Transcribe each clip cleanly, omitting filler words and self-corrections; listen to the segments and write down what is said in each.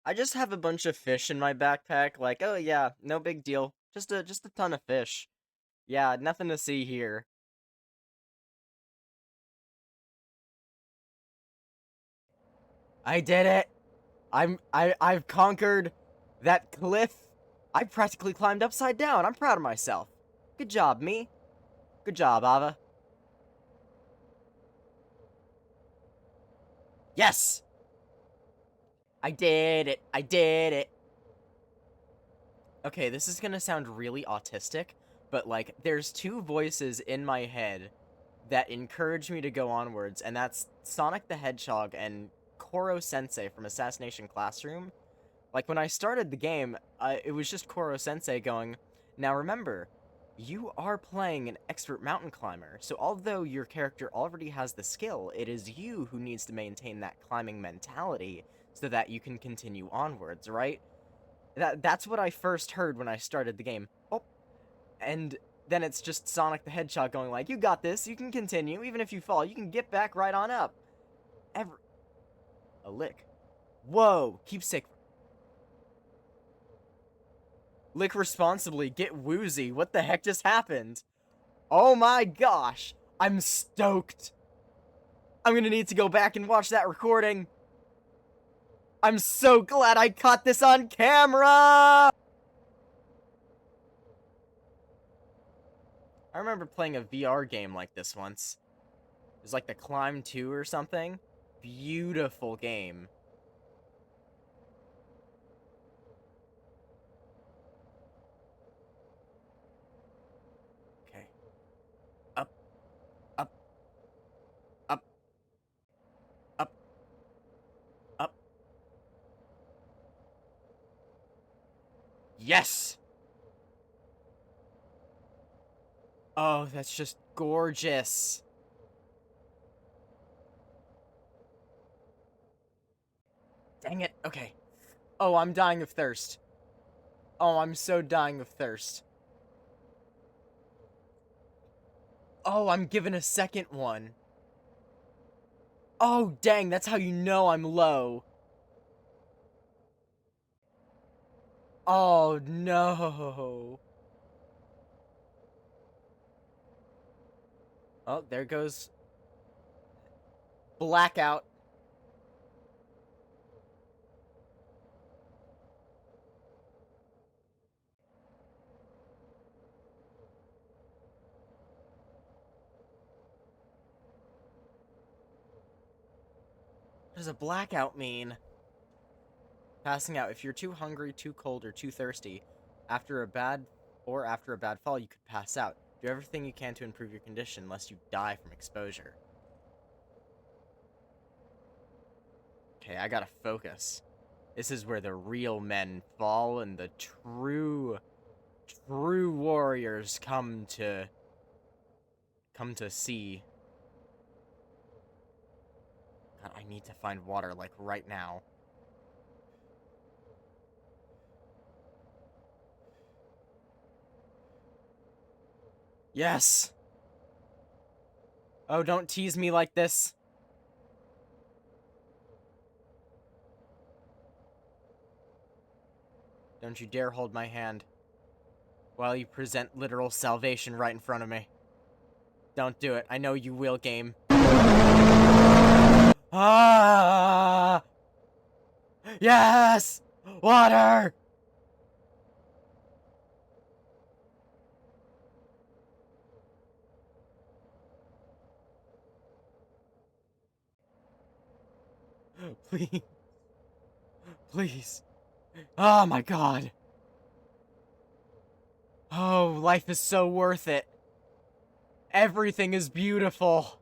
I just have a bunch of fish in my backpack. Like, oh yeah, no big deal. Just a ton of fish. Yeah, nothing to see here. I did it. I've conquered that cliff. I practically climbed upside down. I'm proud of myself. Good job, me. Good job, Ava. Yes! I did it. I did it. Okay, this is gonna sound really autistic, but like, there's two voices in my head that encourage me to go onwards, and that's Sonic the Hedgehog and Koro Sensei from Assassination Classroom. Like, when I started the game, it was just Koro Sensei going, now remember, you are playing an expert mountain climber, so although your character already has the skill, it is you who needs to maintain that climbing mentality so that you can continue onwards, right? That's what I first heard when I started the game. Oh, and then it's just Sonic the Hedgehog going like, you got this, you can continue, even if you fall, you can get back right on up. Every... A lick. Whoa, keep sick. Lick responsibly, get woozy, what the heck just happened? Oh my gosh, I'm stoked. I'm gonna need to go back and watch that recording. I'm so glad I caught this on camera! I remember playing a VR game like this once. It was like the Climb 2 or something. Beautiful game. Okay. Up, up, up, up, up. Yes! Oh, that's just gorgeous. Dang it. Okay. Oh, I'm dying of thirst. Oh, I'm so dying of thirst. Oh, I'm given a second one. Oh, dang, that's how you know I'm low. Oh, no. Oh, there goes blackout. What does a blackout mean? Passing out. If you're too hungry, too cold, or too thirsty, after a bad fall, you could pass out. Do everything you can to improve your condition, lest you die from exposure. Okay, I gotta focus. This is where the real men fall and the true warriors come to see. God, I need to find water, like, right now. Yes! Oh, don't tease me like this. Don't you dare hold my hand while you present literal salvation right in front of me. Don't do it. I know you will, game. Ah! Yes! Water! Please. Please. Oh my god. Oh, life is so worth it. Everything is beautiful.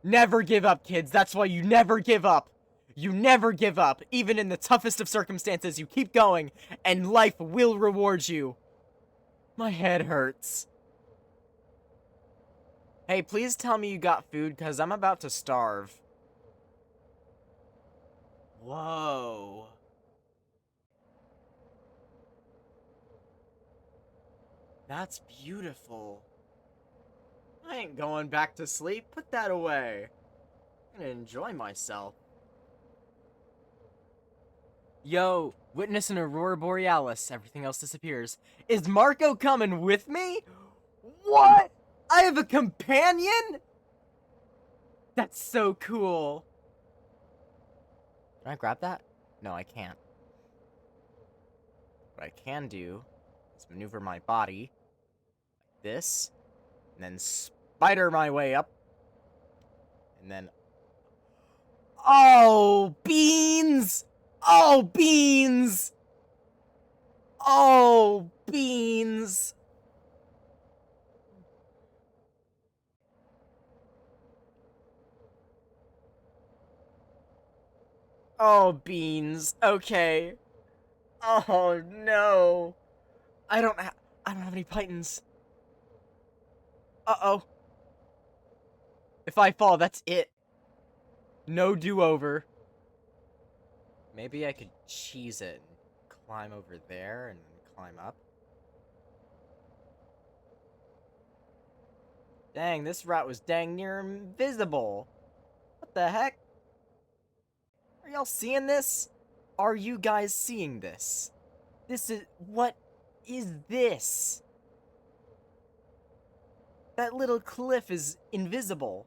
Never give up, kids. That's why you never give up. You never give up. Even in the toughest of circumstances, you keep going, and life will reward you. My head hurts. Hey, please tell me you got food, because I'm about to starve. Whoa. That's beautiful. I ain't going back to sleep. Put that away. I'm gonna enjoy myself. Yo, witness an aurora borealis. Everything else disappears. Is Marco coming with me? What? I have a companion? That's so cool. Can I grab that? No, I can't. What I can do is maneuver my body like this, and then spider my way up, and then... Oh, beans! Oh, beans! Oh, beans! Oh, beans. Okay. Oh, no. I don't have any pythons. Uh-oh. If I fall, that's it. No do-over. Maybe I could cheese it and climb over there and then climb up. Dang, this route was dang near invisible. What the heck? Are y'all seeing this? Are you guys seeing this? What is this? That little cliff is invisible.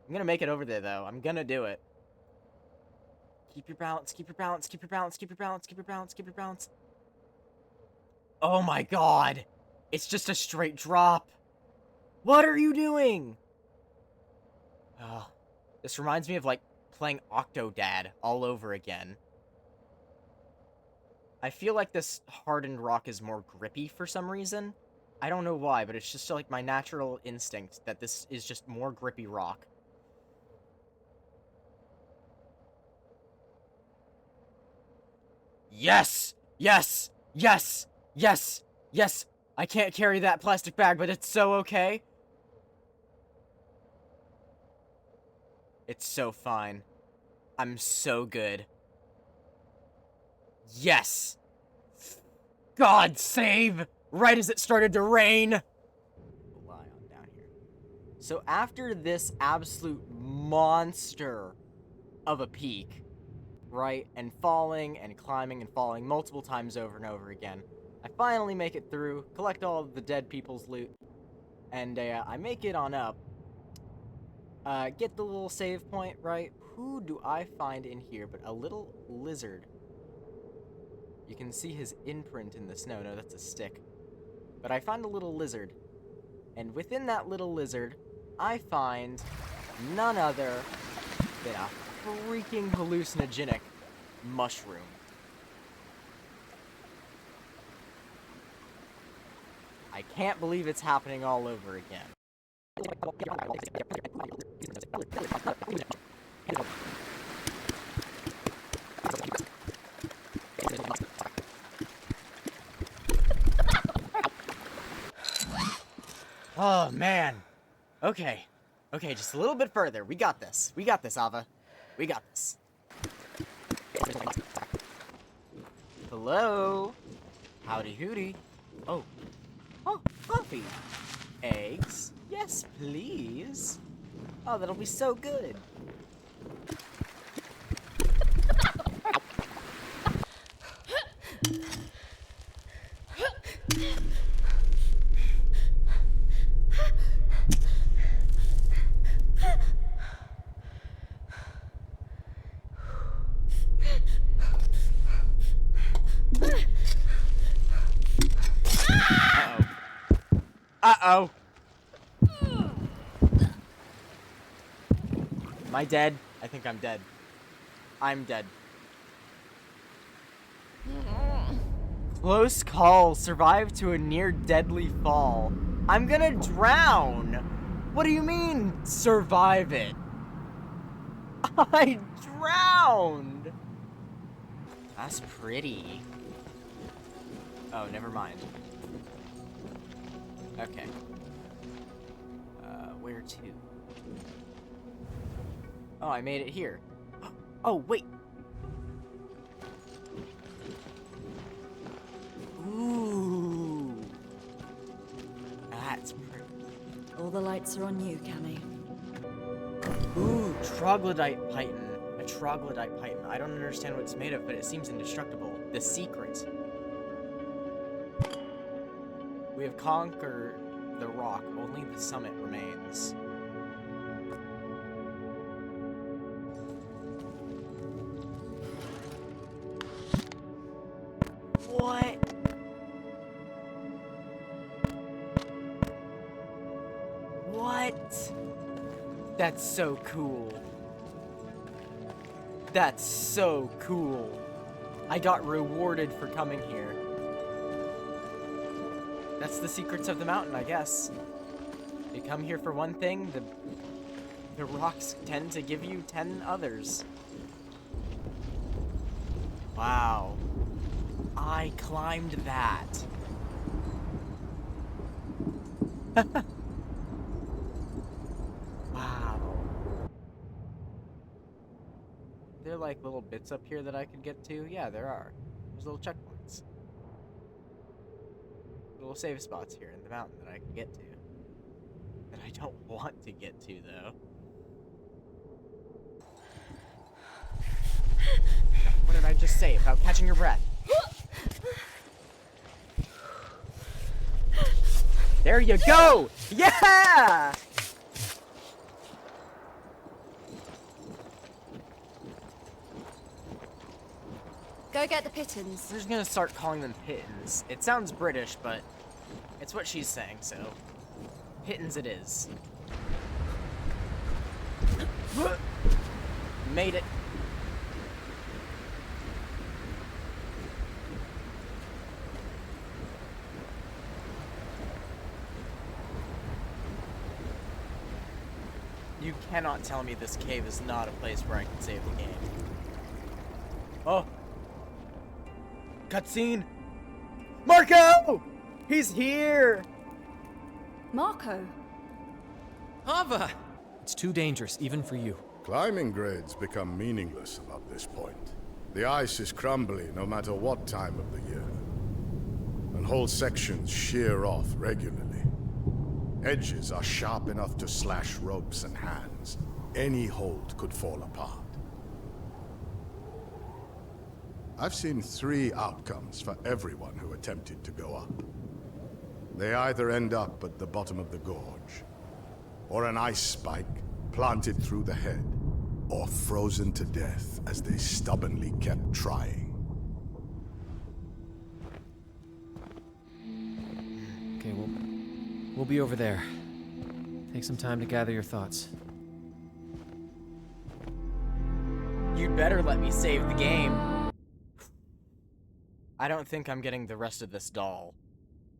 I'm gonna make it over there, though. I'm gonna do it. Keep your balance, keep your balance, keep your balance, keep your balance, keep your balance, keep your balance. Oh my god! It's just a straight drop. What are you doing? This reminds me of, like, playing Octodad all over again. I feel like this hardened rock is more grippy for some reason. I don't know why, but it's just like my natural instinct that this is just more grippy rock. Yes! Yes! Yes! Yes! Yes! I can't carry that plastic bag, but it's so okay. It's so fine. I'm so good. Yes! God save! Right as it started to rain! Lie on down here. So after this absolute monster of a peak, right, and falling and climbing and falling multiple times over and over again, I finally make it through, collect all of the dead people's loot, and I make it on up. Get the little save point, right? Who do I find in here but a little lizard? You can see his imprint in the snow. No, that's a stick. But I find a little lizard. And within that little lizard, I find none other than a freaking hallucinogenic mushroom. I can't believe it's happening all over again. Oh, man. Okay. Okay, just a little bit further. We got this. We got this, Ava. We got this. Hello? Howdy hooty. Oh. Oh, coffee. Eggs? Yes, please. Oh, that'll be so good. Uh-oh. Am I dead? I think I'm dead. I'm dead. Close call. Survived to a near deadly fall. I'm gonna drown. What do you mean, survive it? I drowned. That's pretty. Oh, never mind. Okay. Where to? Oh, I made it here. Oh, wait. Ooh. That's pretty. All the lights are on you, Cammy. Ooh, troglodyte python. A troglodyte python. I don't understand what it's made of, but it seems indestructible. The secret. We have conquered the rock. Only the summit remains. What? What? That's so cool. That's so cool. I got rewarded for coming here. That's the secrets of the mountain, I guess. You come here for one thing, the rocks tend to give you 10 others. Wow. I climbed that. Wow. There are like little bits up here that I could get to? Yeah, there are. There's little checkpoints. Little save spots here in the mountain that I can get to. That I don't want to get to, though. What did I just say about catching your breath? There you go! Yeah! Go get the pittons. I'm just gonna start calling them pittons. It sounds British, but it's what she's saying, so pittons it is. Made it. You cannot tell me this cave is not a place where I can save the game. Oh. Cutscene! Marco! He's here! Marco? Ava! It's too dangerous, even for you. Climbing grades become meaningless about this point. The ice is crumbly no matter what time of the year. And whole sections shear off regularly. Edges are sharp enough to slash ropes and hands. Any hold could fall apart. I've seen 3 outcomes for everyone who attempted to go up. They either end up at the bottom of the gorge, or an ice spike planted through the head, or frozen to death as they stubbornly kept trying. Okay, we'll be over there. Take some time to gather your thoughts. You'd better let me save the game. I don't think I'm getting the rest of this doll.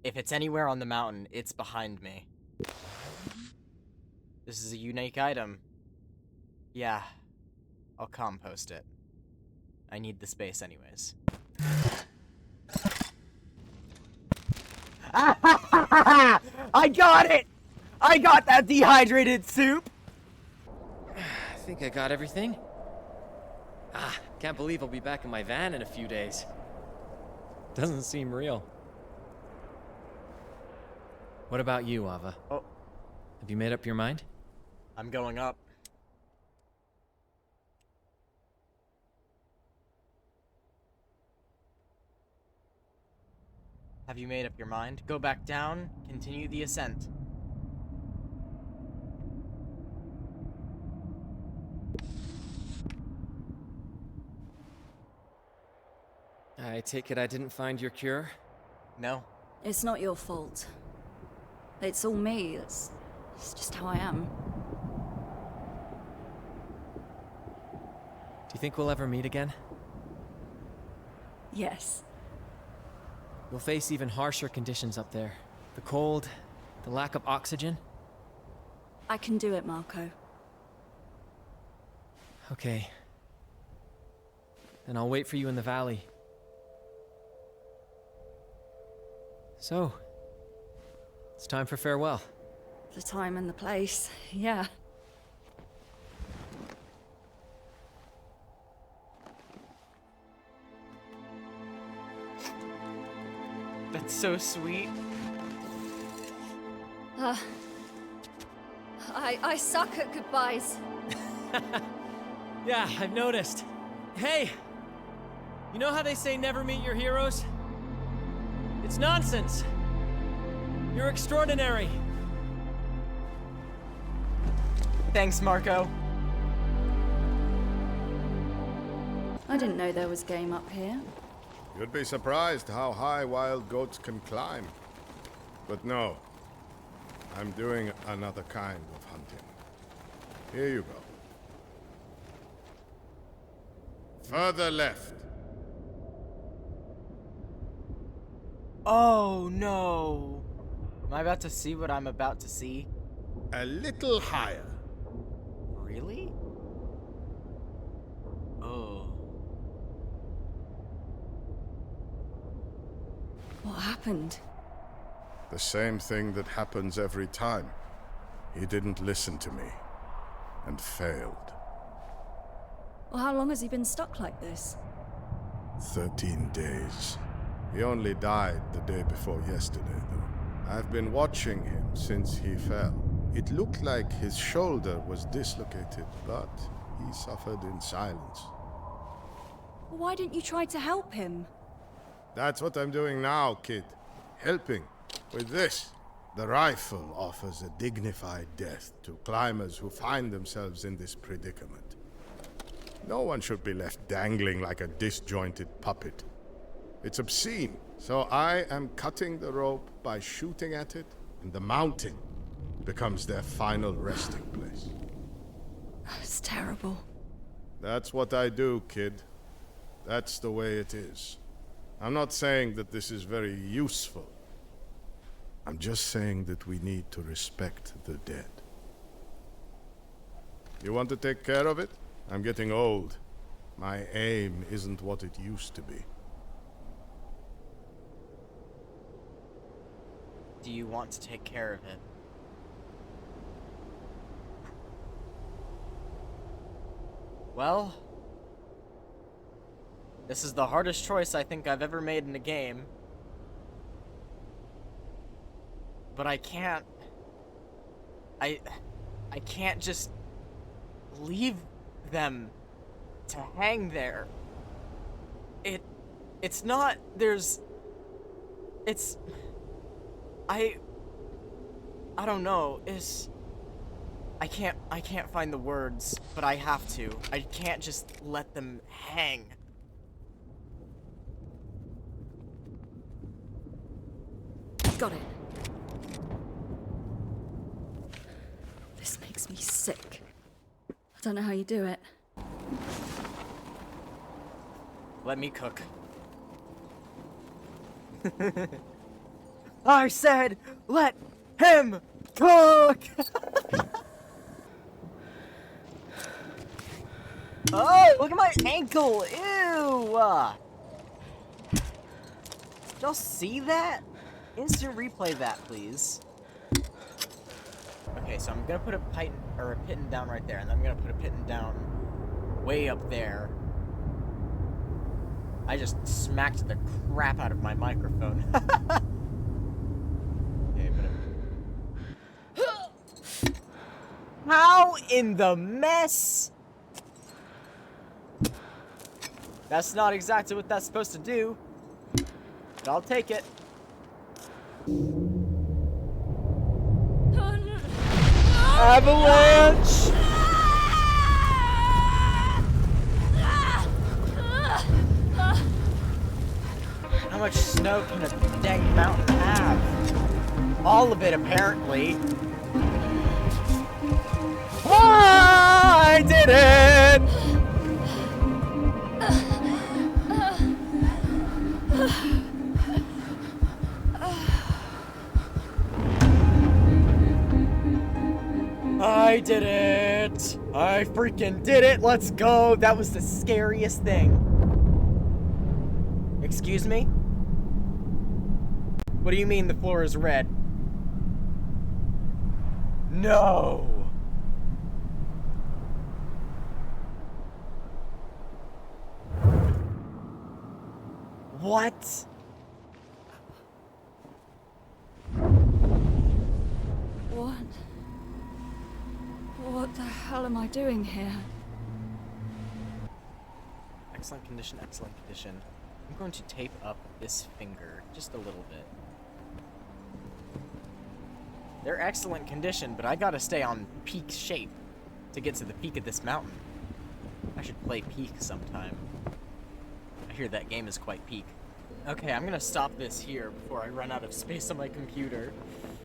If it's anywhere on the mountain, it's behind me. This is a unique item. Yeah, I'll compost it. I need the space anyways. I got it! I got that dehydrated soup! I think I got everything. Can't believe I'll be back in my van in a few days. Doesn't seem real. What about you, Ava? Oh. Have you made up your mind? I'm going up. Have you made up your mind? Go back down, continue the ascent. I take it I didn't find your cure? No. It's not your fault. It's all me. It's just how I am. Do you think we'll ever meet again? Yes. We'll face even harsher conditions up there. The cold, the lack of oxygen. I can do it, Marco. Okay. Then I'll wait for you in the valley. So, it's time for farewell. The time and the place, yeah. That's so sweet. I suck at goodbyes. Yeah, I've noticed. Hey! You know how they say never meet your heroes? It's nonsense. You're extraordinary. Thanks, Marco. I didn't know there was game up here. You'd be surprised how high wild goats can climb. But no, I'm doing another kind of hunting. Here you go. Further left. Oh no. Am I about to see what I'm about to see? A little higher. Really? Oh. What happened? The same thing that happens every time. He didn't listen to me. And failed. Well, how long has he been stuck like this? 13 days. He only died the day before yesterday, though. I've been watching him since he fell. It looked like his shoulder was dislocated, but he suffered in silence. Why didn't you try to help him? That's what I'm doing now, kid. Helping. With this. The rifle offers a dignified death to climbers who find themselves in this predicament. No one should be left dangling like a disjointed puppet. It's obscene, so I am cutting the rope by shooting at it, and the mountain becomes their final resting place. That's terrible. That's what I do, kid. That's the way it is. I'm not saying that this is very useful. I'm just saying that we need to respect the dead. You want to take care of it? I'm getting old. My aim isn't what it used to be. Do you want to take care of it? Well, this is the hardest choice I think I've ever made in a game. But I can't just leave them to hang there. It's not, I don't know, I can't find the words, but I have to. I can't just let them hang. Got it. This makes me sick. I don't know how you do it. Let me cook. I said, let him cook! Oh, look at my ankle! Ew! Did y'all see that? Instant replay that, please. Okay, so I'm gonna put a pitten down right there, and I'm gonna put a pitten down way up there. I just smacked the crap out of my microphone. Okay, but how in the mess? That's not exactly what that's supposed to do, but I'll take it. Avalanche! How much snow can a dang mountain have? All of it, apparently. I did it! I did it! I freaking did it! Let's go! That was the scariest thing. Excuse me? What do you mean the floor is red? No! What? What the hell am I doing here? Excellent condition, excellent condition. I'm going to tape up this finger just a little bit. They're excellent condition, but I gotta stay on peak shape to get to the peak of this mountain. I should play Peak sometime. I hear that game is quite peak. Okay, I'm gonna stop this here before I run out of space on my computer.